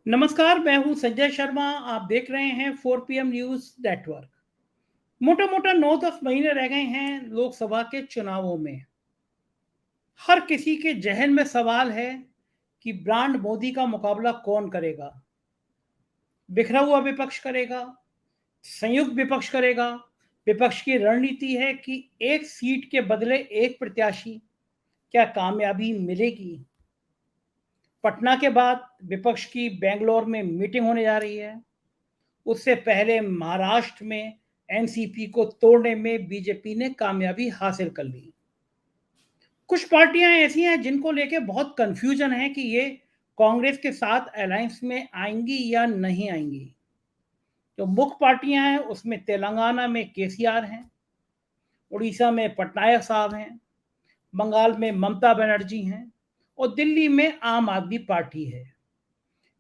नमस्कार, मैं हूं संजय शर्मा। आप देख रहे हैं 4 PM न्यूज नेटवर्क। मोटा मोटा 9-10 महीने रह गए हैं लोकसभा के चुनावों में। हर किसी के जहन में सवाल है कि ब्रांड मोदी का मुकाबला कौन करेगा। बिखरा हुआ विपक्ष करेगा, संयुक्त विपक्ष करेगा। विपक्ष की रणनीति है कि एक सीट के बदले एक प्रत्याशी। क्या कामयाबी मिलेगी? पटना के बाद विपक्ष की बेंगलोर में मीटिंग होने जा रही है। उससे पहले महाराष्ट्र में एनसीपी को तोड़ने में बीजेपी ने कामयाबी हासिल कर ली। कुछ पार्टियां ऐसी हैं जिनको लेके बहुत कंफ्यूजन है कि ये कांग्रेस के साथ अलायंस में आएंगी या नहीं आएंगी। जो मुख्य पार्टियां हैं उसमें तेलंगाना में केसीआर हैं, उड़ीसा में पटनायक साहब हैं, बंगाल में ममता बनर्जी हैं और दिल्ली में आम आदमी पार्टी है।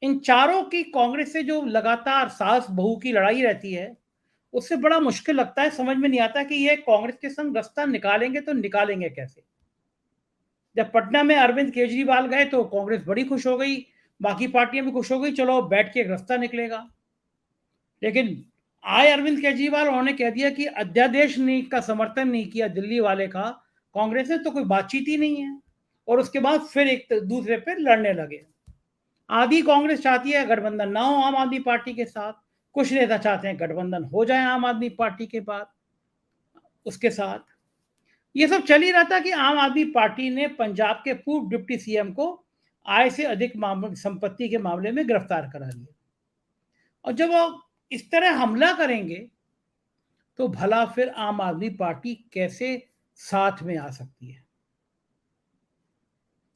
इन चारों की कांग्रेस से जो लगातार सास बहू की लड़ाई रहती है, उससे बड़ा मुश्किल लगता है। समझ में नहीं आता कि ये कांग्रेस के संग रास्ता निकालेंगे तो निकालेंगे कैसे। जब पटना में अरविंद केजरीवाल गए तो कांग्रेस बड़ी खुश हो गई, बाकी पार्टियां भी खुश हो गई, चलो बैठ के एक रास्ता निकलेगा। लेकिन आए अरविंद केजरीवाल, उन्होंने कह दिया कि अध्यादेश नहीं का समर्थन नहीं किया दिल्ली वाले का कांग्रेस ने, तो कोई बातचीत ही नहीं है। और उसके बाद फिर एक दूसरे पे लड़ने लगे। आधी कांग्रेस चाहती है गठबंधन ना हो आम आदमी पार्टी के साथ, कुछ नेता चाहते हैं गठबंधन हो जाए आम आदमी पार्टी के बाद उसके साथ। ये सब चल ही रहा था कि आम आदमी पार्टी ने पंजाब के पूर्व डिप्टी सीएम को आय से अधिक संपत्ति के मामले में गिरफ्तार करा लिया। और जब वो इस तरह हमला करेंगे तो भला फिर आम आदमी पार्टी कैसे साथ में आ सकती है।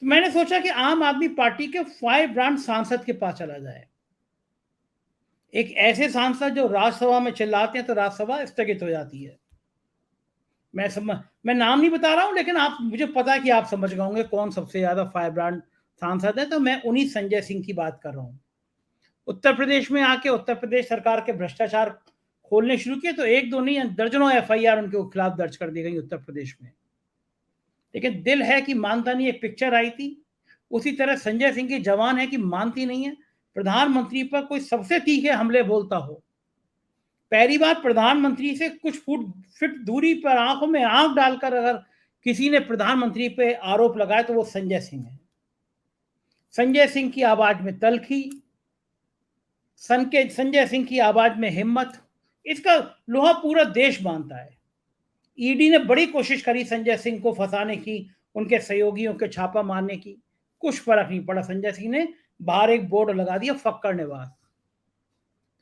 तो मैंने सोचा कि आम आदमी पार्टी के 5 ब्रांड सांसद के पास चला जाए। एक ऐसे सांसद जो राज्यसभा में चिल्लाते हैं तो राज्यसभा स्थगित हो जाती है। मैं नाम नहीं बता रहा हूं, लेकिन आप, मुझे पता है कि आप समझ गए होंगे कौन सबसे ज्यादा 5 ब्रांड सांसद है। तो मैं उन्हीं संजय सिंह की बात कर रहा हूं। उत्तर प्रदेश में आके उत्तर प्रदेश सरकार के भ्रष्टाचार खोलने शुरू किए तो एक दो नहीं, दर्जनों एफआईआर उनके खिलाफ दर्ज कर दी गई उत्तर प्रदेश में। लेकिन दिल है कि मानता नहीं, एक पिक्चर आई थी, उसी तरह संजय सिंह की जवान है कि मानती नहीं है। प्रधानमंत्री पर कोई सबसे तीखे हमले बोलता हो, पहली बार प्रधानमंत्री से कुछ फीट दूरी पर आंखों में आंख डालकर अगर किसी ने प्रधानमंत्री पे आरोप लगाया तो वो संजय सिंह है। संजय सिंह की आवाज में तलखी, संजय सिंह की आवाज में हिम्मत, इसका लोहा पूरा देश मानता है। ईडी ने बड़ी कोशिश करी संजय सिंह को फंसाने की, उनके सहयोगियों के छापा मारने की, कुछ फर्क नहीं पड़ा। संजय सिंह ने बाहर एक बोर्ड लगा दिया, फक्कड़ निवास।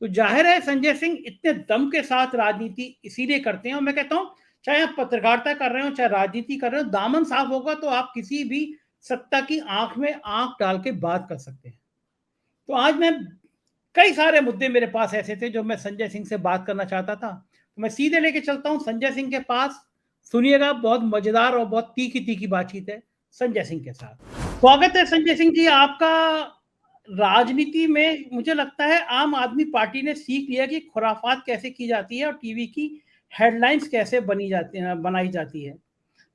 तो जाहिर है संजय सिंह इतने दम के साथ राजनीति इसीलिए करते हैं। और मैं कहता हूं, चाहे आप पत्रकारिता कर रहे हो चाहे राजनीति कर रहे हो, दामन साफ होगा तो आप किसी भी सत्ता की आंख में आंख डाल के बात कर सकते हैं। तो आज मैं, कई सारे मुद्दे मेरे पास ऐसे थे जो मैं संजय सिंह से बात करना चाहता था, तो मैं सीधे लेके चलता हूं संजय सिंह के पास। सुनिएगा, बहुत मजेदार और बहुत तीखी तीखी बातचीत है संजय सिंह के साथ। स्वागत है संजय सिंह जी आपका। राजनीति में मुझे लगता है आम आदमी पार्टी ने सीख लिया कि खुराफात कैसे की जाती है और टीवी की हेडलाइंस कैसे बनाई जाती है।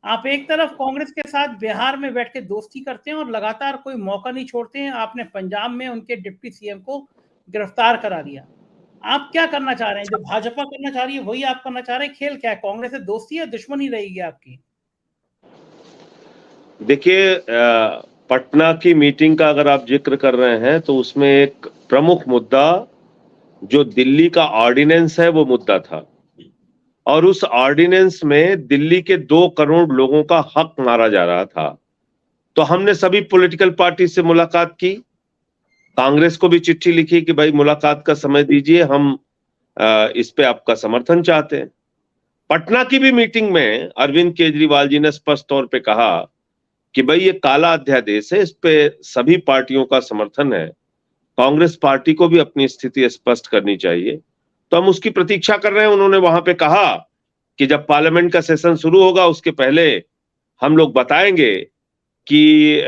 आप एक तरफ कांग्रेस के साथ बिहार में बैठ के दोस्ती करते हैं और लगातार कोई मौका नहीं छोड़ते हैं। आपने पंजाब में उनके डिप्टी सीएम को गिरफ्तार करा लिया। आप क्या करना चाह रहे हैं? जो भाजपा करना चाह रही है वही आप करना चाह रहे हैं? खेल क्या है? कांग्रेस से दोस्ती या दुश्मनी रहेगी आपकी? देखिए, पटना की मीटिंग का अगर आप जिक्र कर रहे हैं तो उसमें एक प्रमुख मुद्दा जो दिल्ली का ऑर्डिनेंस है वो मुद्दा था। और उस ऑर्डिनेंस में दिल्ली के 2 करोड़ लोगों का हक मारा जा रहा था। तो हमने सभी पॉलिटिकल पार्टी से मुलाकात की, कांग्रेस को भी चिट्ठी लिखी कि भाई मुलाकात का समय दीजिए, हम इस पे आपका समर्थन चाहते हैं। पटना की भी मीटिंग में अरविंद केजरीवाल जी ने स्पष्ट तौर पे कहा कि भाई ये काला अध्यादेश है, इस पे सभी पार्टियों का समर्थन है, कांग्रेस पार्टी को भी अपनी स्थिति स्पष्ट करनी चाहिए। तो हम उसकी प्रतीक्षा कर रहे हैं। उन्होंने वहां पे कहा कि जब पार्लियामेंट का सेशन शुरू होगा उसके पहले हम लोग बताएंगे कि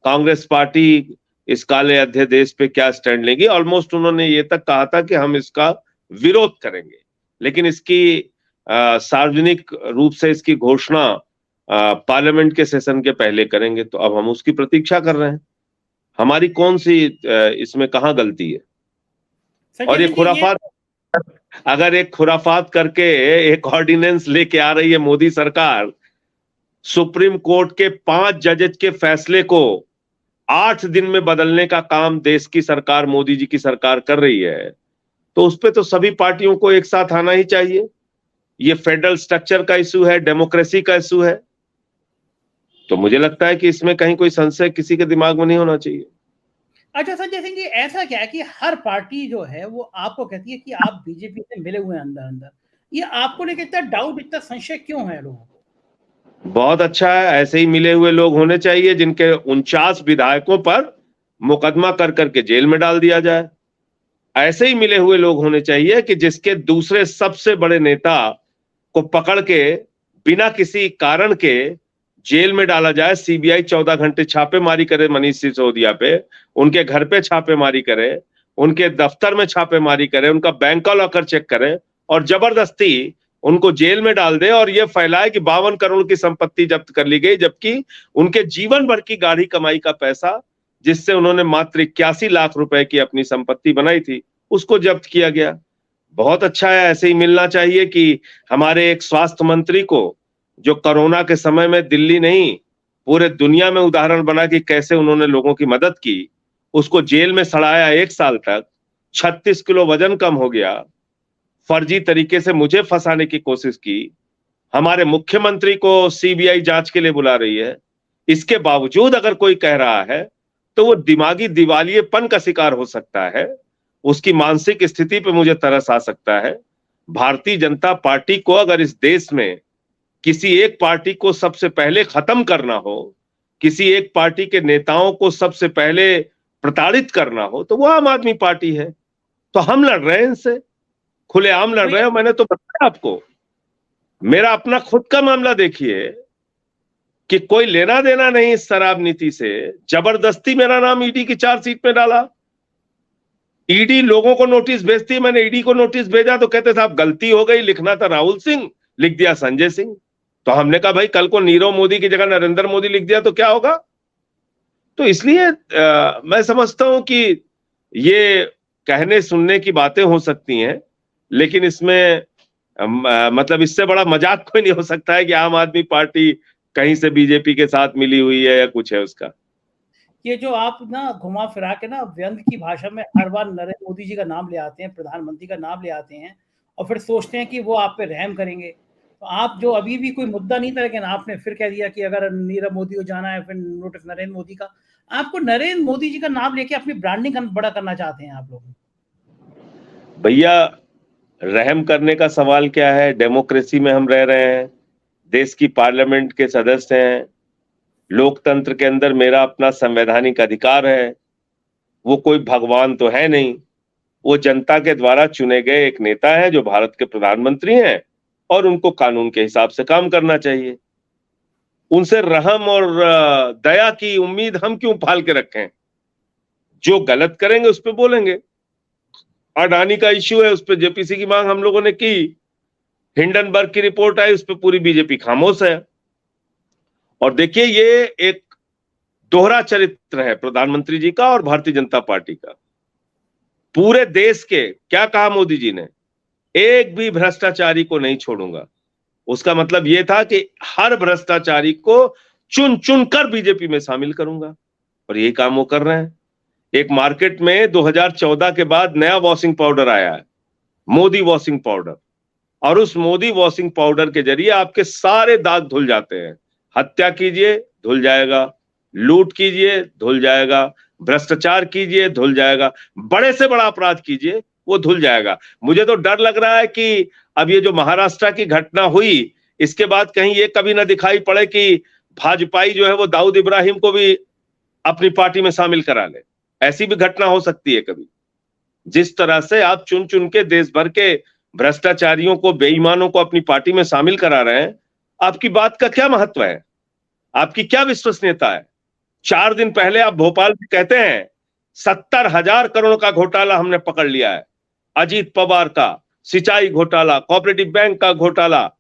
कांग्रेस पार्टी इस काले अध्यादेश पे क्या स्टैंड लेगी। ऑलमोस्ट उन्होंने ये तक कहा था कि हम इसका विरोध करेंगे, लेकिन इसकी सार्वजनिक रूप से इसकी घोषणा पार्लियामेंट के सेशन के पहले करेंगे। तो अब हम उसकी प्रतीक्षा कर रहे हैं। हमारी कौन सी इसमें कहाँ गलती है? संजय और ये सिंह जी, खुराफात, अगर एक खुराफात करके एक ऑर्डिनेंस लेके आ रही है मोदी सरकार, सुप्रीम कोर्ट के 5 जजेस के फैसले को 8 दिन में बदलने का काम देश की सरकार, मोदी जी की सरकार कर रही है, तो उस पे तो सभी पार्टियों को एक साथ आना ही चाहिए। ये फेडरल स्ट्रक्चर का इशू है, डेमोक्रेसी का इशू है, तो मुझे लगता है कि इसमें कहीं कोई संशय किसी के दिमाग में नहीं होना चाहिए। अच्छा संजय सिंह जी, ऐसा क्या है कि हर पार्टी जो है वो आपको कहती है कि आप बीजेपी से मिले हुए हैं अंदर अंदर, ये आपको लेकर इतना डाउट, इतना संशय क्यों है लोगों को? बहुत अच्छा है, ऐसे ही मिले हुए लोग होने चाहिए जिनके 49 विधायकों पर मुकदमा कर करके जेल में डाल दिया जाए। ऐसे ही मिले हुए लोग होने चाहिए कि जिसके दूसरे सबसे बड़े नेता को पकड़ के बिना किसी कारण के जेल में डाला जाए। सीबीआई 14 घंटे छापेमारी करे मनीष सिसोदिया पे, उनके घर पे छापेमारी करे, उनके दफ्तर में छापेमारी करे, उनका बैंक का लॉकर चेक करे और जबरदस्ती उनको जेल में डाल दे और यह फैलाए कि 52 करोड़ की संपत्ति जब्त कर ली गई, जबकि उनके जीवन भर की गाढ़ी कमाई का पैसा, जिससे उन्होंने मात्र 81 लाख रुपए की अपनी संपत्ति बनाई थी, उसको जब्त किया गया। बहुत अच्छा है, ऐसे ही मिलना चाहिए कि हमारे एक स्वास्थ्य मंत्री को, जो कोरोना के समय में दिल्ली नहीं पूरे दुनिया में उदाहरण बना कि कैसे उन्होंने लोगों की मदद की, उसको जेल में सड़ाया 1 साल तक, 36 किलो वजन कम हो गया, फर्जी तरीके से मुझे फंसाने की कोशिश की, हमारे मुख्यमंत्री को सीबीआई जांच के लिए बुला रही है। इसके बावजूद अगर कोई कह रहा है तो वो दिमागी दिवालियेपन का शिकार हो सकता है, उसकी मानसिक स्थिति पे मुझे तरस आ सकता है। भारतीय जनता पार्टी को अगर इस देश में किसी एक पार्टी को सबसे पहले खत्म करना हो, किसी एक पार्टी के नेताओं को सबसे पहले प्रताड़ित करना हो, तो वो आम आदमी पार्टी है। तो हम लड़ रहे हैं इनसे, खुलेआम लड़ रहे हैं। मैंने तो बताया आपको, मेरा अपना खुद का मामला देखिए कि कोई लेना देना नहीं इस शराब नीति से, जबरदस्ती मेरा नाम ईडी की चार्जशीट में डाला। ईडी लोगों को नोटिस भेजती है, मैंने ईडी को नोटिस भेजा तो कहते साहब गलती हो गई, लिखना था राहुल सिंह, लिख दिया संजय सिंह। तो हमने कहा भाई कल को नीरव मोदी की जगह नरेंद्र मोदी लिख दिया तो क्या होगा? तो इसलिए मैं समझता हूं कि ये कहने सुनने की बातें हो सकती हैं, लेकिन इसमें मतलब इससे बड़ा मजाक कोई नहीं हो सकता है कि आम आदमी पार्टी कहीं से बीजेपी के साथ मिली हुई है या कुछ है उसका। ये जो आप ना घुमा फिरा के ना व्यंग की भाषा में हर बार नरेंद्र मोदी जी का नाम ले आते हैं, प्रधानमंत्री का नाम ले आते हैं और फिर सोचते हैं कि वो आप पे रहम करेंगे। तो आप जो अभी भी कोई मुद्दा नहीं था, लेकिन आपने फिर कह दिया कि अगर नीरव मोदी को जाना है फिर नोटिस नरेंद्र मोदी का। आपको नरेंद्र मोदी जी का नाम लेके अपनी ब्रांडिंग बड़ा करना चाहते हैं आप लोग। भैया रहम करने का सवाल क्या है? डेमोक्रेसी में हम रह रहे हैं, देश की पार्लियामेंट के सदस्य हैं, लोकतंत्र के अंदर मेरा अपना संवैधानिक अधिकार है। वो कोई भगवान तो है नहीं, वो जनता के द्वारा चुने गए एक नेता है जो भारत के प्रधानमंत्री हैं और उनको कानून के हिसाब से काम करना चाहिए। उनसे रहम और दया की उम्मीद हम क्यों पाल के रखें? जो गलत करेंगे उस पर बोलेंगे। अडानी का इश्यू है, उस पर जेपीसी की मांग हम लोगों ने की, हिंडनबर्ग की रिपोर्ट आई, उस पर पूरी बीजेपी खामोश है। और देखिए ये एक दोहरा चरित्र है प्रधानमंत्री जी का और भारतीय जनता पार्टी का। पूरे देश के, क्या कहा मोदी जी ने, एक भी भ्रष्टाचारी को नहीं छोड़ूंगा। उसका मतलब यह था कि हर भ्रष्टाचारी को चुन चुन कर बीजेपी में शामिल करूंगा, और यही काम वो कर रहे हैं। एक मार्केट में 2014 के बाद नया वॉशिंग पाउडर आया है, मोदी वॉशिंग पाउडर, और उस मोदी वॉशिंग पाउडर के जरिए आपके सारे दाग धुल जाते हैं। हत्या कीजिए धुल जाएगा, लूट कीजिए धुल जाएगा, भ्रष्टाचार कीजिए धुल जाएगा, बड़े से बड़ा अपराध कीजिए वो धुल जाएगा। मुझे तो डर लग रहा है कि अब ये जो महाराष्ट्र की घटना हुई, इसके बाद कहीं ये कभी ना दिखाई पड़े कि भाजपाई जो है वो दाऊद इब्राहिम को भी अपनी पार्टी में शामिल करा ले। ऐसी भी घटना हो सकती है कभी। जिस तरह से आप चुन चुन के देश भर के भ्रष्टाचारियों को, बेईमानों को अपनी पार्टी में शामिल करा रहे हैं, आपकी बात का क्या महत्व है? आपकी क्या विश्वसनीयता है? 4 दिन पहले आप भोपाल में कहते हैं 70,000 करोड़ का घोटाला हमने पकड़ लिया है, अजीत पवार का सिंचाई घोटाला, कोऑपरेटिव बैंक का घोटाला,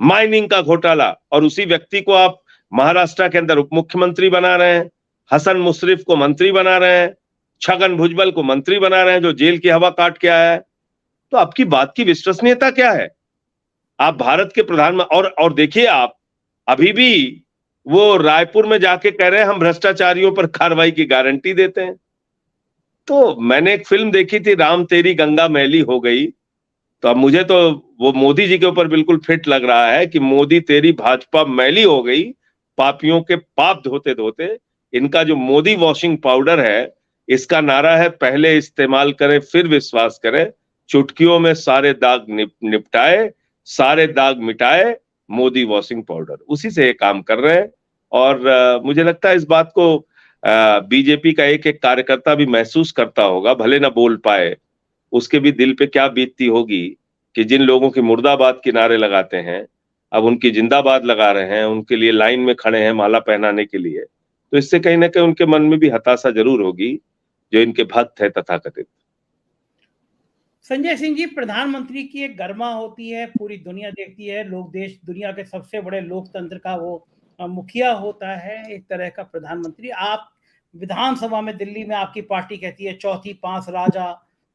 माइनिंग का घोटाला, और उसी व्यक्ति को आप महाराष्ट्र के अंदर उप मुख्यमंत्री बना रहे हैं। हसन मुशर्रफ को मंत्री बना रहे हैं, छगन भुजबल को मंत्री बना रहे हैं जो जेल की हवा काट के आया है। तो आपकी बात की विश्वसनीयता क्या है? आप भारत के प्रधानमंत्री और देखिए, आप अभी भी वो रायपुर में जाके कह रहे हैं हम भ्रष्टाचारियों पर कार्रवाई की गारंटी देते हैं। तो मैंने एक फिल्म देखी थी, राम तेरी गंगा मैली हो गई, तो अब मुझे तो वो मोदी जी के ऊपर बिल्कुल फिट लग रहा है कि मोदी तेरी भाजपा मैली हो गई, पापियों के पाप धोते धोते। इनका जो मोदी वॉशिंग पाउडर है, इसका नारा है पहले इस्तेमाल करें फिर विश्वास करें, चुटकियों में सारे दाग निपटाए, सारे दाग मिटाए, मोदी वॉशिंग पाउडर, उसी से ये काम कर रहे हैं। और मुझे लगता है इस बात को बीजेपी का एक एक कार्यकर्ता भी महसूस करता होगा, भले ना बोल पाए, उसके भी दिल पे क्या बीतती होगी कि जिन लोगों की मुर्दाबाद के नारे लगाते हैं अब उनकी जिंदाबाद लगा रहे हैं, उनके लिए लाइन में खड़े हैं माला पहनाने के लिए। तो इससे कहीं ना कहीं उनके मन में भी हताशा जरूर होगी, जो इनके भक्त है तथाकथित। संजय सिंह जी, प्रधानमंत्री की एक गरिमा होती है, पूरी दुनिया देखती है, लोग देश दुनिया के सबसे बड़े लोकतंत्र का वो मुखिया होता है, एक तरह का प्रधानमंत्री। आप विधानसभा में दिल्ली में आपकी पार्टी कहती है चौथी पांच राजा,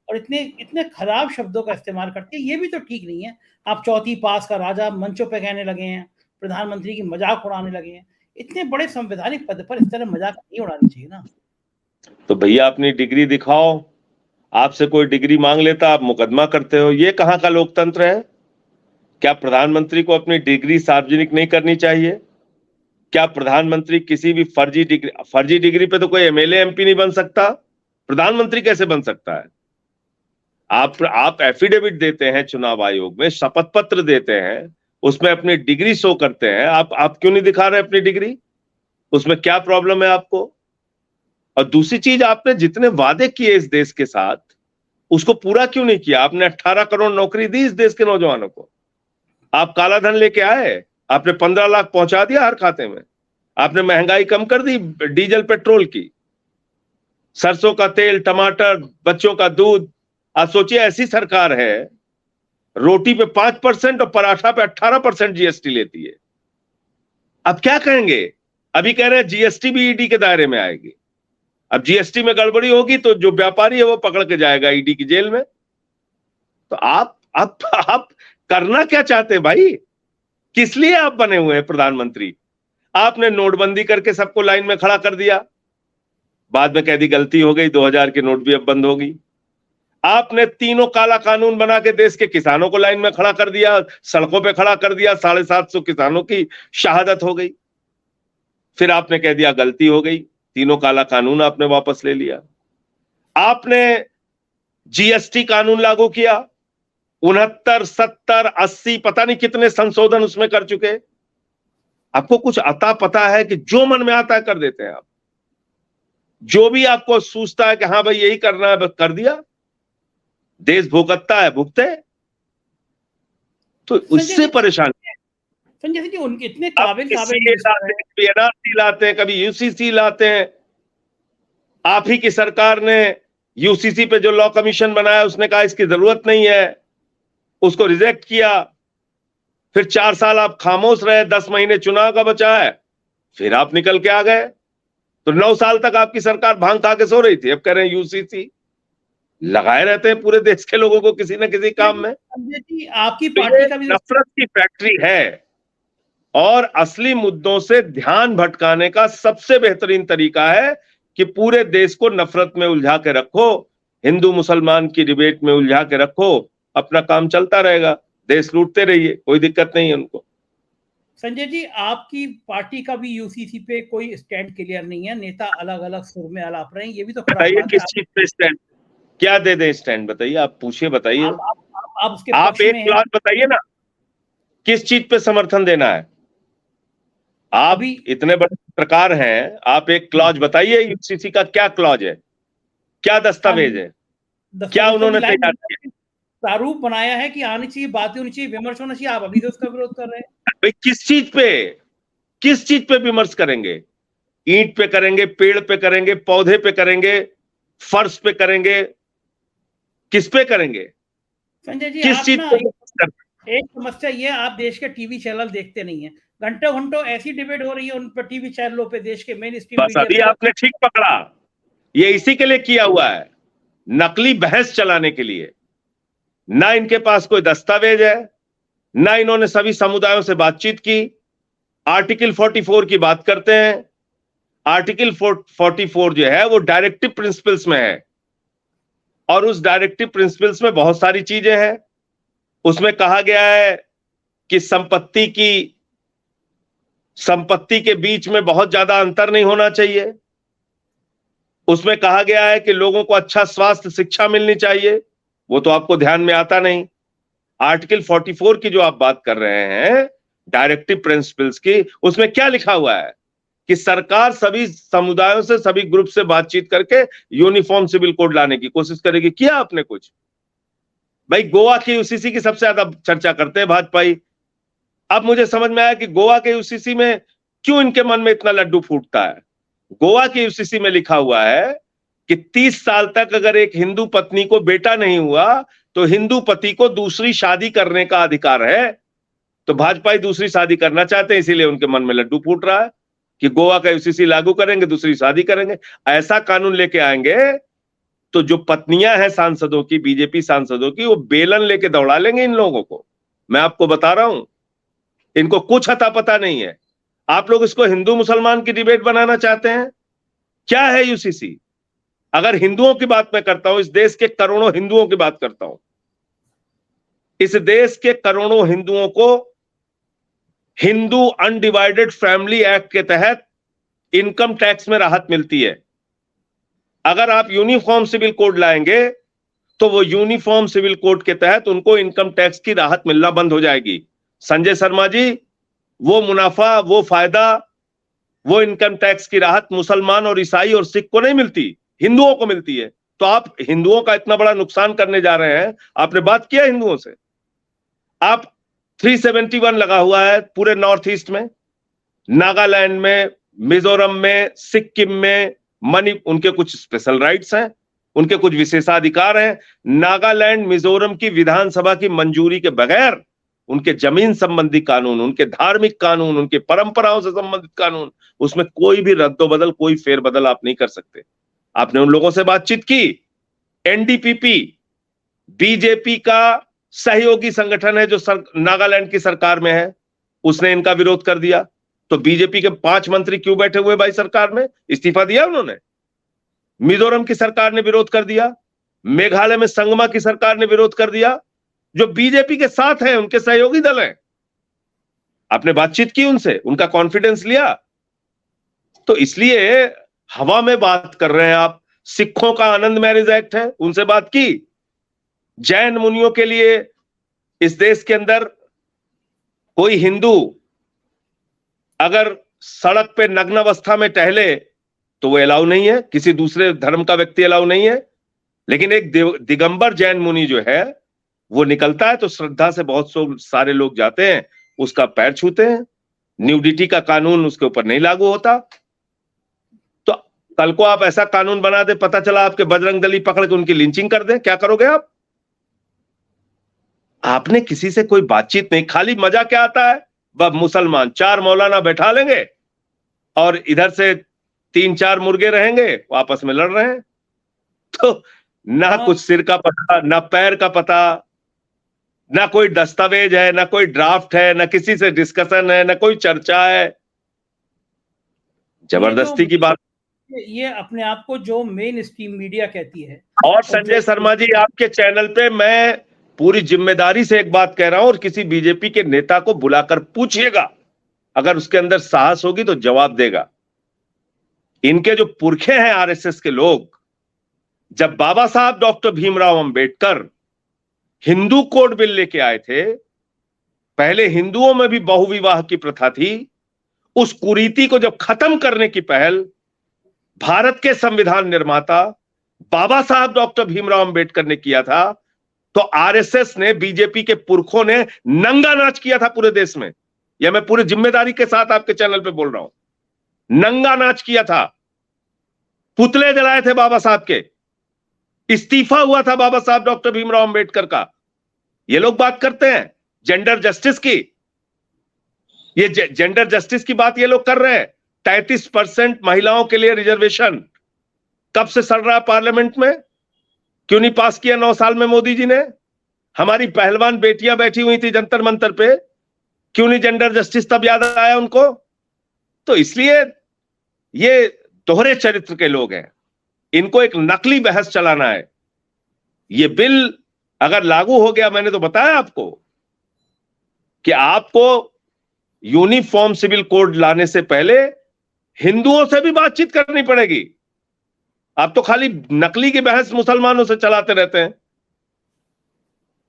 और इतने इतने खराब शब्दों का इस्तेमाल करते हैं, ये भी तो ठीक नहीं है। आप चौथी पास का राजा मंचों पे कहने लगे हैं, प्रधानमंत्री की मजाक उड़ाने लगे हैं। इतने बड़े संवैधानिक पद पर इस तरह मजाक नहीं उड़ानी चाहिए ना। तो भैया अपनी डिग्री दिखाओ, आपसे कोई डिग्री मांग लेता आप मुकदमा करते हो, ये कहां का लोकतंत्र है? क्या प्रधानमंत्री को अपनी डिग्री सार्वजनिक नहीं करनी चाहिए? क्या प्रधानमंत्री किसी भी फर्जी डिग्री पे तो कोई एमएलए एमपी नहीं बन सकता, प्रधानमंत्री कैसे बन सकता है? आप एफिडेविट देते हैं चुनाव आयोग में, शपथ पत्र देते हैं, उसमें अपनी डिग्री शो करते हैं, आप क्यों नहीं दिखा रहे अपनी डिग्री? उसमें क्या प्रॉब्लम है आपको? और दूसरी चीज, आपने जितने वादे किए इस देश के साथ उसको पूरा क्यों नहीं किया? आपने 18 करोड़ नौकरी दी इस देश के नौजवानों को, आप काला धन लेके आए, आपने 15 लाख पहुंचा दिया हर खाते में, आपने महंगाई कम कर दी डीजल पेट्रोल की, सरसों का तेल, टमाटर, बच्चों का दूध। आप सोचिए ऐसी सरकार है रोटी पे 5% और पराठा पे 18% जीएसटी लेती है। अब क्या कहेंगे? अभी कह रहे हैं जीएसटी भी ईडी के दायरे में आएगी। अब जीएसटी में गड़बड़ी होगी तो जो व्यापारी है वो पकड़ के जाएगा ईडी की जेल में। तो आप करना क्या चाहते हैं भाई? किस लिए आप बने हुए हैं प्रधानमंत्री? आपने नोटबंदी करके सबको लाइन में खड़ा कर दिया, बाद में कह दी गलती हो गई, 2000 की नोट भी अब बंद होगी। आपने तीनों काला कानून बना के देश के किसानों को लाइन में खड़ा कर दिया, सड़कों पे खड़ा कर दिया, 750 किसानों की शहादत हो गई। फिर आपने कह दिया गलती हो गई, तीनों काला कानून आपने वापस ले लिया। आपने जीएसटी कानून लागू किया, 69, 70, 80 पता नहीं कितने संशोधन उसमें कर चुके। आपको कुछ अता पता है कि जो मन में आता है कर देते हैं आप, जो भी आपको सूझता है कि हाँ भाई यही करना है बस कर दिया। देश भुगतता है, भुगते, तो उससे परेशान। संजय सिंह जी, उनके इतने काबिल कभी एनआरसी लाते हैं, कभी यूसीसी लाते हैं। आप ही की सरकार ने यूसीसी पे जो लॉ कमीशन बनाया उसने कहा इसकी जरूरत नहीं है, उसको रिजेक्ट किया। फिर 4 साल आप खामोश रहे, 10 महीने चुनाव का बचा है, फिर आप निकल के आ गए। तो 9 साल तक आपकी सरकार भांग खा के सो रही थी, अब कह रहे हैं यूसीसी। लगाए रहते हैं पूरे देश के लोगों को किसी न किसी काम में। आपकी पार्टी का भी नफरत की फैक्ट्री है, और असली मुद्दों से ध्यान भटकाने का सबसे बेहतरीन तरीका है कि पूरे देश को नफरत में उलझा के रखो, हिंदू मुसलमान की डिबेट में उलझा के रखो, अपना काम चलता रहेगा, देश लूटते रहिए, कोई दिक्कत नहीं है उनको। संजय जी, आपकी पार्टी का भी यूसीसी पे कोई स्टैंड क्लियर नहीं है, नेता अलग अलग सुर में अलाप रहे हैं, ये भी तो खराब बात है। किस चीज पे स्टैंड, क्या दे दें स्टैंड, बताइए, आप पूछिए, बताइए। आप उसके आप एक क्लॉज बताइए ना, किस चीज पे समर्थन देना है? आप इतने बड़े पत्रकार हैं, आप एक क्लॉज बताइए, यूसीसी का क्या क्लॉज है, क्या दस्तावेज है, क्या उन्होंने तैयार किया? प्रारूप बनाया है कि आनी चाहिए, बातें होनी चाहिए, विमर्श होना चाहिए, आप अभी तो उसका विरोध कर रहे हैं। भाई किस चीज पे विमर्श करेंगे? ईंट पे करेंगे, पेड़ पे करेंगे, पौधे पे करेंगे, फर्श पे करेंगे, किस पे करेंगे? संजय जी, किस चीज पे? एक समस्या ये, आप देश के टीवी चैनल देखते नहीं है, घंटों घंटों ऐसी डिबेट हो रही है उन पर टीवी चैनलों पे, देश के मेन स्ट्रीम बस अभी आपने ठीक पकड़ा, ये इसी के लिए किया हुआ है, नकली बहस चलाने के लिए। ना इनके पास कोई दस्तावेज है, ना इन्होंने सभी समुदायों से बातचीत की। आर्टिकल 44 की बात करते हैं। आर्टिकल 44 जो है वो डायरेक्टिव प्रिंसिपल्स में है, और उस डायरेक्टिव प्रिंसिपल्स में बहुत सारी चीजें हैं। उसमें कहा गया है कि संपत्ति के बीच में बहुत ज्यादा अंतर नहीं होना चाहिए। उसमें कहा गया है कि लोगों को अच्छा स्वास्थ्य शिक्षा मिलनी चाहिए, वो तो आपको ध्यान में आता नहीं। आर्टिकल 44 की जो आप बात कर रहे हैं, डायरेक्टिव प्रिंसिपल्स की, उसमें क्या लिखा हुआ है कि सरकार सभी समुदायों से, सभी ग्रुप से बातचीत करके यूनिफॉर्म सिविल कोड लाने की कोशिश करेगी। किया आपने कुछ? भाई गोवा की यूसीसी की सबसे ज्यादा चर्चा करते हैं भाजपाई। अब मुझे समझ में आया कि गोवा के यूसीसी में क्यों इनके मन में इतना लड्डू फूटता है। गोवा के यूसीसी में लिखा हुआ है कि 30 साल तक अगर एक हिंदू पत्नी को बेटा नहीं हुआ तो हिंदू पति को दूसरी शादी करने का अधिकार है। तो भाजपाई दूसरी शादी करना चाहते हैं, इसीलिए उनके मन में लड्डू फूट रहा है कि गोवा का यूसीसी लागू करेंगे, दूसरी शादी करेंगे। ऐसा कानून लेके आएंगे तो जो पत्नियां हैं सांसदों की, बीजेपी सांसदों की, वो बेलन लेके दौड़ा लेंगे इन लोगों को। मैं आपको बता रहा हूं, इनको कुछ अता पता नहीं है। आप लोग इसको हिंदू मुसलमान की डिबेट बनाना चाहते हैं। क्या है यूसीसी? अगर हिंदुओं की बात मैं करता हूं, इस देश के करोड़ों हिंदुओं की बात करता हूं, इस देश के करोड़ों हिंदुओं को हिंदू अनडिवाइडेड फैमिली एक्ट के तहत इनकम टैक्स में राहत मिलती है। अगर आप यूनिफॉर्म सिविल कोड लाएंगे तो वो यूनिफॉर्म सिविल कोड के तहत उनको इनकम टैक्स की राहत मिलना बंद हो जाएगी। संजय शर्मा जी, वो मुनाफा, वो फायदा, वो इनकम टैक्स की राहत मुसलमान और ईसाई और सिख को नहीं मिलती, हिंदुओं को मिलती है। तो आप हिंदुओं का इतना बड़ा नुकसान करने जा रहे हैं। आपने बात किया हिंदुओं से? आप 371 लगा हुआ है पूरे नॉर्थ ईस्ट में, नागालैंड में, मिजोरम में, सिक्किम में, उनके कुछ स्पेशल राइट्स हैं, उनके कुछ विशेषाधिकार हैं। नागालैंड, मिजोरम की विधानसभा की मंजूरी के बगैर उनके जमीन संबंधी कानून, उनके धार्मिक कानून, उनके परंपराओं से संबंधित कानून, उसमें कोई भी रद्दोबदल, कोई फेरबदल आप नहीं कर सकते। आपने उन लोगों से बातचीत की? एनडीपीपी बीजेपी का सहयोगी संगठन है जो नागालैंड की सरकार में है, उसने इनका विरोध कर दिया। तो बीजेपी के 5 मंत्री क्यों बैठे हुए भाई सरकार में? इस्तीफा दिया उन्होंने। मिजोरम की सरकार ने विरोध कर दिया, मेघालय में संगमा की सरकार ने विरोध कर दिया, जो बीजेपी के साथ हैं, उनके सहयोगी दल हैं। आपने बातचीत की उनसे, उनका कॉन्फिडेंस लिया? तो इसलिए हवा में बात कर रहे हैं आप। सिखों का आनंद मैरिज एक्ट है, उनसे बात की? जैन मुनियों के लिए इस देश के अंदर कोई हिंदू अगर सड़क पे नग्न अवस्था में टहले तो वो अलाउ नहीं है, किसी दूसरे धर्म का व्यक्ति अलाउ नहीं है। लेकिन एक दिगंबर जैन मुनि जो है वो निकलता है तो श्रद्धा से बहुत सारे लोग जाते हैं, उसका पैर छूते हैं। न्यूडिटी का कानून उसके ऊपर नहीं लागू होता। तो कल को आप ऐसा कानून बना दे, पता चला आपके बजरंग दली पकड़ के उनकी लिंचिंग कर दे, क्या करोगे आप? आपने किसी से कोई बातचीत नहीं, खाली मजा क्या आता है, बस मुसलमान 4 मौलाना बैठा लेंगे और इधर से 3-4 मुर्गे रहेंगे, वो आपस में लड़ रहे हैं। तो ना कुछ सिर का पता, ना पैर का पता, ना कोई दस्तावेज है, ना कोई ड्राफ्ट है, ना किसी से डिस्कशन है, ना कोई चर्चा है। जबरदस्ती की बात। ये अपने आप को जो मेन स्ट्रीम मीडिया कहती है। और संजय शर्मा जी, आपके चैनल पे मैं पूरी जिम्मेदारी से एक बात कह रहा हूं, और किसी बीजेपी के नेता को बुलाकर पूछिएगा, अगर उसके अंदर साहस होगी तो जवाब देगा। इनके जो पुरखे हैं आरएसएस के लोग, जब बाबा साहब doctor Bhimrao Ambedkar Hindu code bill लेके आए थे, पहले हिंदुओं में भी बहुविवाह की प्रथा थी, उस कुरीति को जब खत्म करने की पहल भारत के संविधान निर्माता बाबा साहब डॉक्टर भीमराव अंबेडकर ने किया था, तो आरएसएस ने, बीजेपी के पुरखों ने नंगा नाच किया था पूरे देश में। यह मैं पूरी जिम्मेदारी के साथ आपके चैनल पे बोल रहा हूं, नंगा नाच किया था, पुतले जलाए थे बाबा साहब के, इस्तीफा हुआ था बाबा साहब डॉक्टर भीमराव अंबेडकर का। ये लोग बात करते हैं जेंडर जस्टिस की, ये जेंडर जस्टिस की बात ये लोग कर रहे हैं। 33% महिलाओं के लिए रिजर्वेशन कब से सड़ रहा है पार्लियामेंट में? क्यों नहीं पास किया 9 साल में मोदी जी ने? हमारी पहलवान बेटियां बैठी हुई थी जंतर मंतर पे, क्यों नहीं जेंडर जस्टिस तब याद आया उनको? तो इसलिए ये दोहरे चरित्र के लोग हैं, इनको एक नकली बहस चलाना है। ये बिल अगर लागू हो गया, मैंने तो बताया आपको कि आपको यूनिफॉर्म सिविल कोड लाने से पहले हिंदुओं से भी बातचीत करनी पड़ेगी। आप तो खाली नकली की बहस मुसलमानों से चलाते रहते हैं।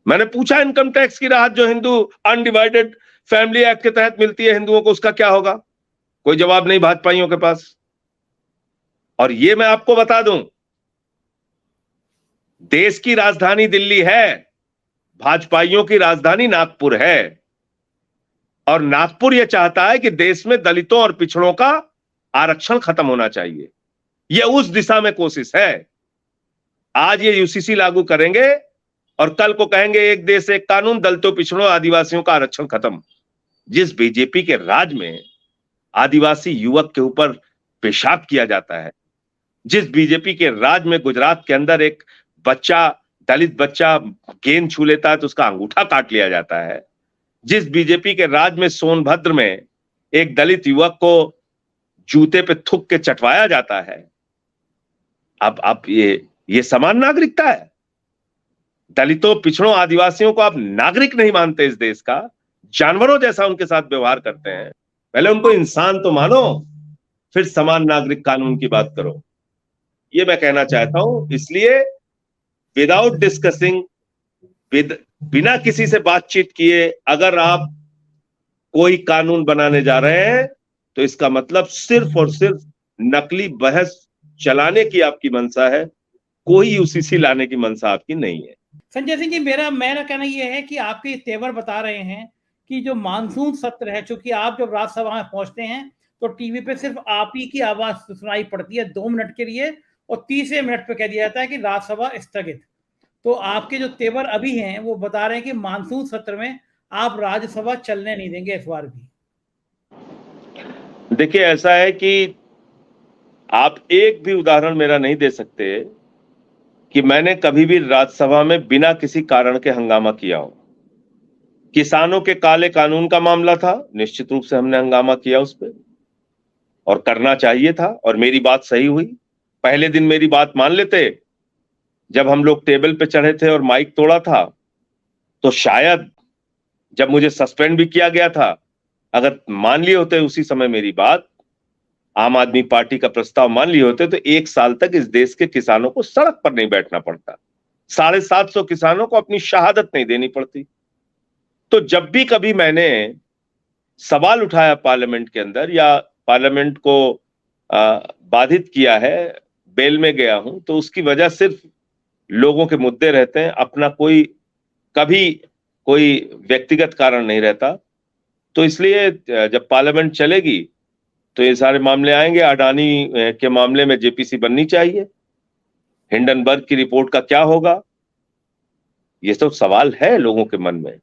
मैंने पूछा इनकम टैक्स की राहत जो हिंदू अनडिवाइडेड फैमिली एक्ट के तहत मिलती है हिंदुओं को, उसका क्या होगा? कोई जवाब नहीं भाजपाइयों के पास। और ये मैं आपको बता दूं, देश की राजधानी दिल्ली है, भाजपाइयों की राजधानी नागपुर है, और नागपुर यह चाहता है कि देश में दलितों और पिछड़ों का आरक्षण खत्म होना चाहिए। यह उस दिशा में कोशिश है। आज ये यूसीसी लागू करेंगे और कल को कहेंगे एक देश एक कानून, दलितों पिछड़ों आदिवासियों का आरक्षण खत्म। जिस बीजेपी के राज में आदिवासी युवक के ऊपर पेशाब किया जाता है, जिस बीजेपी के राज में गुजरात के अंदर एक बच्चा, दलित बच्चा गेंद छू लेता है तो उसका अंगूठा काट लिया जाता है, जिस बीजेपी के राज में सोनभद्र में एक दलित युवक को जूते पे थूक के चटवाया जाता है, अब ये समान नागरिकता है? दलितों पिछड़ों आदिवासियों को आप नागरिक नहीं मानते इस देश का, जानवरों जैसा उनके साथ व्यवहार करते हैं। पहले उनको इंसान तो मानो, फिर समान नागरिक कानून की बात करो। ये मैं कहना चाहता हूं। इसलिए विदाउट डिस्कसिंग, बिना किसी से बातचीत किए अगर आप कोई कानून बनाने जा रहे हैं तो इसका मतलब सिर्फ और सिर्फ नकली बहस चलाने की आपकी मंशा है, कोई यूसीसी लाने की मंशा आपकी नहीं है। संजय सिंह जी, मेरा कहना यह है कि आपके तेवर बता रहे हैं कि जो मानसून सत्र है, चूंकि आप जब राज्यसभा में पहुंचते हैं तो टीवी पे सिर्फ आप ही की आवाज सुनाई पड़ती है 2 मिनट के लिए, और 30वें मिनट पे कह दिया जाता है कि राज्यसभा स्थगित। तो आपके जो तेवर अभी हैं वो बता रहे हैं कि मानसून सत्र में आप राज्यसभा चलने नहीं देंगे इस बार भी। देखिए, ऐसा है कि आप एक भी उदाहरण मेरा नहीं दे सकते कि मैंने कभी भी राज्यसभा में बिना किसी कारण के हंगामा किया हो। किसानों के काले कानून का मामला था, निश्चित रूप से हमने हंगामा किया उस पर, और करना चाहिए था, और मेरी बात सही हुई। पहले दिन मेरी बात मान लेते, जब हम लोग टेबल पे चढ़े थे और माइक तोड़ा था, तो शायद जब मुझे सस्पेंड भी किया गया था, अगर मान लिए होते उसी समय मेरी बात, आम आदमी पार्टी का प्रस्ताव मान लिए होते, तो 1 साल तक इस देश के किसानों को सड़क पर नहीं बैठना पड़ता, 750 किसानों को अपनी शहादत नहीं देनी पड़ती। तो जब भी कभी मैंने सवाल उठाया पार्लियामेंट के अंदर या पार्लियामेंट को बाधित किया है, बेल में गया हूं, तो उसकी वजह सिर्फ लोगों के मुद्दे रहते हैं, अपना कभी कोई व्यक्तिगत कारण नहीं रहता। तो इसलिए जब पार्लियामेंट चलेगी तो ये सारे मामले आएंगे। अडानी के मामले में जेपीसी बननी चाहिए, हिंडनबर्ग की रिपोर्ट का क्या होगा, ये सब सवाल है लोगों के मन में।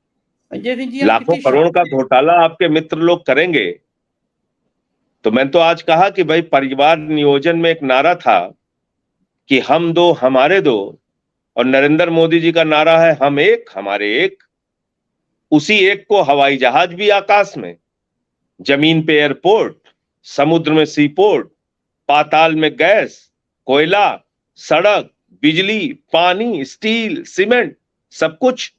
लाखों करोड़ का घोटाला आपके मित्र लोग करेंगे। तो मैंने तो आज कहा कि भाई, परिवार नियोजन में एक नारा था कि हम दो हमारे दो, और नरेंद्र मोदी जी का नारा है हम एक हमारे एक। उसी एक को हवाई जहाज भी आकाश में, जमीन पे एयरपोर्ट, समुद्र में सी पोर्ट, पाताल में गैस, कोयला, सड़क, बिजली, पानी, स्टील, सीमेंट, सब कुछ।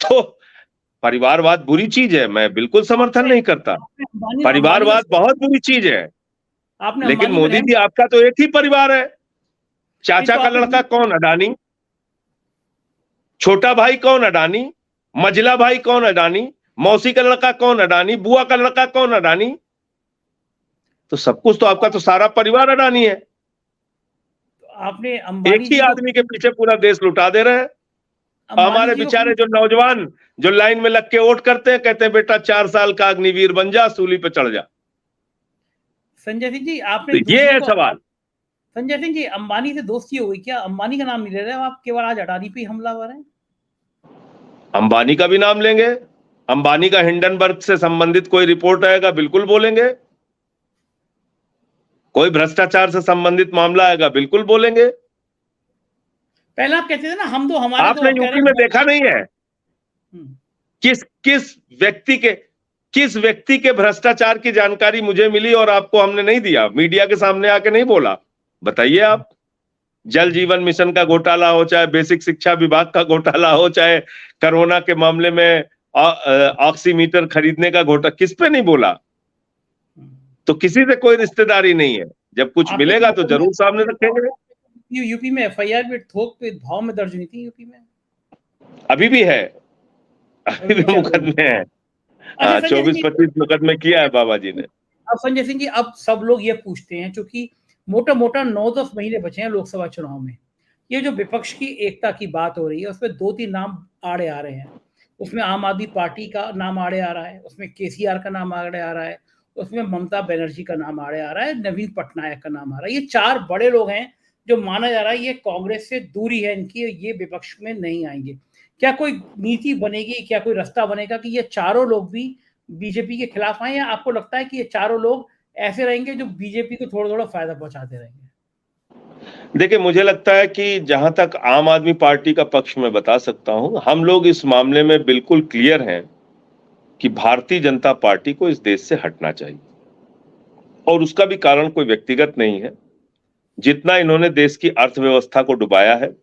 तो परिवारवाद बुरी चीज है, मैं बिल्कुल समर्थन नहीं करता। परिवारवाद बहुत बुरी चीज है, लेकिन मोदी जी आपका तो एक ही परिवार है। चाचा का लड़का कौन? अडानी। छोटा भाई कौन? अडानी। मझला भाई कौन? अडानी। मौसी का लड़का कौन? अडानी। बुआ का लड़का कौन? अडानी। तो सब कुछ तो आपका तो सारा परिवार अडानी है। आपने एक ही आदमी के पीछे पूरा देश लुटा दे रहे हैं। हमारे बेचारे जो नौजवान जो लाइन में लग के वोट करते हैं, कहते हैं बेटा 4 साल का अग्निवीर बन जा, सूली पे चढ़ जा। संजय सिंह जी, आपने तो ये है सवाल। संजय सिंह जी, अंबानी से दोस्ती हो गई क्या? अंबानी का नाम नहीं ले रहे आप, केवल आज अडानी पे हमलावर हैं। अंबानी का भी नाम लेंगे, अंबानी का हिंडनबर्ग से संबंधित कोई रिपोर्ट आएगा, बिल्कुल बोलेंगे। कोई भ्रष्टाचार से संबंधित मामला आएगा, बिल्कुल बोलेंगे। पहले आप कहते थे ना हम दो हमारे दो, आपने अब कह रहे यूपी में देखा नहीं है हम्म, किस व्यक्ति के भ्रष्टाचार की जानकारी मुझे मिली और आपको हमने नहीं दिया, मीडिया के सामने आके नहीं बोला? बताइए आप। जल जीवन मिशन का घोटाला हो, चाहे बेसिक शिक्षा विभाग का घोटाला हो, चाहे कोरोना के मामले में ऑक्सीमीटर खरीदने का घोटाला, किस पे नहीं बोला? तो किसी से कोई रिश्तेदारी नहीं है। जब कुछ मिलेगा तो जरूर सामने रखेंगे। यूपी में एफआईआर भी थोक पे भाव में दर्ज हुई थी यूपी में, अभी भी है, अभी भी मुकदमे हैं। 24-25 मुकदमे किया है बाबा जी ने। अब संजय सिंह जी, अब सब लोग ये पूछते हैं, चूंकि मोटा मोटा 9-10 महीने बचे हैं लोकसभा चुनाव में, ये जो विपक्ष की एकता की बात हो रही है उसमें 2-3 नाम आड़े आ रहे हैं। उसमें आम आदमी पार्टी का नाम आड़े आ रहा है, उसमें केसीआर का नाम आड़े आ रहा है, उसमें ममता बनर्जी का नाम आड़े आ रहा है, नवीन पटनायक का नाम आ रहा है। ये 4 बड़े लोग हैं जो माना जा रहा है ये कांग्रेस से दूरी है इनकी, ये विपक्ष में नहीं आएंगे। क्या कोई नीति बनेगी, क्या कोई रास्ता बनेगा कि ये चारों लोग भी बीजेपी के खिलाफ आए, या आपको लगता है कि ये चारों लोग ऐसे रहेंगे जो बीजेपी को थोड़ा थोड़ा फायदा पहुंचाते रहेंगे? देखिए, मुझे लगता है कि जहां तक आम आदमी पार्टी का पक्ष में बता सकता हूं, हम लोग इस मामले में बिल्कुल क्लियर हैं कि भारतीय जनता पार्टी को इस देश से हटना चाहिए, और उसका भी कारण कोई व्यक्तिगत नहीं है। जितना इन्होंने देश की अर्थव्यवस्था को डुबाया है,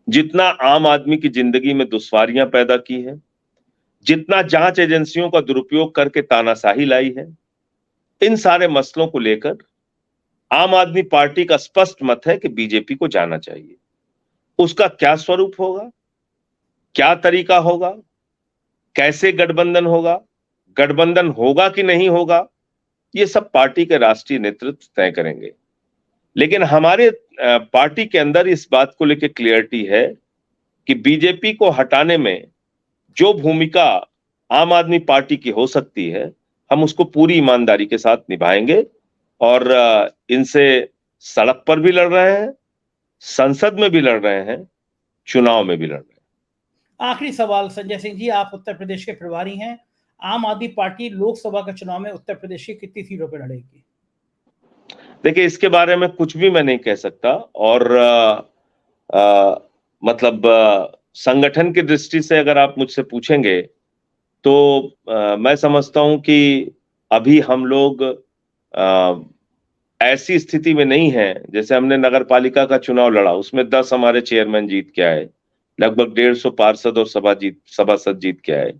जितना आम आदमी की जिंदगी में दुश्वारियां पैदा की है, जितना जांच एजेंसियों का दुरुपयोग करके तानाशाही लाई है, इन सारे मसलों को लेकर आम आदमी पार्टी का स्पष्ट मत है कि बीजेपी को जाना चाहिए। उसका क्या स्वरूप होगा, क्या तरीका होगा, कैसे गठबंधन होगा, गठबंधन होगा कि नहीं होगा, ये सब पार्टी के राष्ट्रीय नेतृत्व तय करेंगे। लेकिन हमारे पार्टी के अंदर इस बात को लेकर क्लियरिटी है कि बीजेपी को हटाने में जो भूमिका आम आदमी पार्टी की हो सकती है, हम उसको पूरी ईमानदारी के साथ निभाएंगे, और इनसे सड़क पर भी लड़ रहे हैं, संसद में भी लड़ रहे हैं, चुनाव में भी लड़ रहे हैं। आखिरी सवाल संजय सिंह जी, आप उत्तर प्रदेश के प्रभारी हैं, आम आदमी पार्टी लोकसभा के चुनाव में उत्तर प्रदेश की कितनी सीटों पर लड़ेगी? देखिए, इसके बारे में कुछ भी मैं नहीं कह सकता, और मतलब संगठन की दृष्टि से अगर आप मुझसे पूछेंगे तो मैं समझता हूं कि अभी हम लोग ऐसी स्थिति में नहीं है। जैसे हमने नगर पालिका का चुनाव लड़ा, उसमें 10 हमारे चेयरमैन जीत के आए, लगभग 150 पार्षद और सभासद जीत के आए।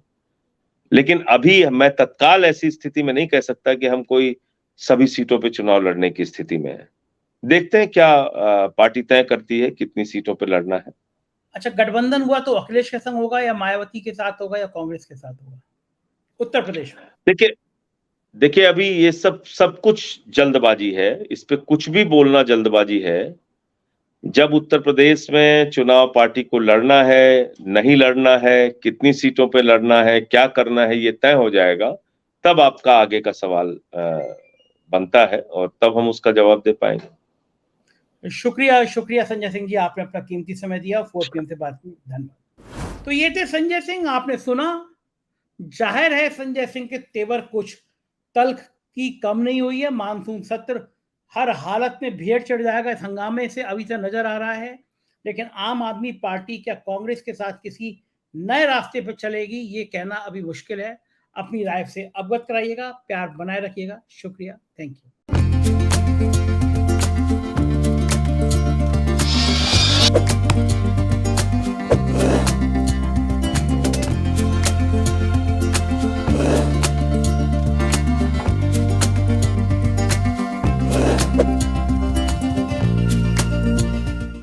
लेकिन अभी मैं तत्काल ऐसी स्थिति में नहीं कह सकता कि हम कोई सभी सीटों पे चुनाव लड़ने की स्थिति में है। देखते हैं क्या पार्टी तय करती है कितनी सीटों पे लड़ना है। अच्छा, गठबंधन हुआ तो अखिलेश के संग होगा, या मायावती के साथ होगा, या कांग्रेस के साथ होगा उत्तर प्रदेश में? देखिए अभी ये सब कुछ जल्दबाजी है, इस पे कुछ भी बोलना जल्दबाजी है। जब उत्तर प्रदेश में चुनाव पार्टी को लड़ना है, नहीं लड़ना है, कितनी सीटों पे लड़ना है, क्या करना है, ये तय हो जाएगा, तब आपका आगे का सवाल बनता है, और तब हम उसका जवाब दे पाएंगे। शुक्रिया संजय सिंह जी, आपने अपना कीमती समय दिया, 4 PM से बात की, धन्यवाद। तो ये थे संजय सिंह, आपने सुना। जाहिर है संजय सिंह के तेवर कुछ तल्ख की कम नहीं हुई है। मानसून सत्र हर हालत में भेड़ चढ़ जाएगा इस हंगामे से, अभी से नजर आ रहा है। लेकिन आम आदमी पार्टी क्या कांग्रेस के साथ किसी नए रास्ते पर चलेगी, ये कहना अभी मुश्किल है। अपनी राय से अवगत कराइएगा, प्यार बनाए रखिएगा। शुक्रिया, थैंक यू।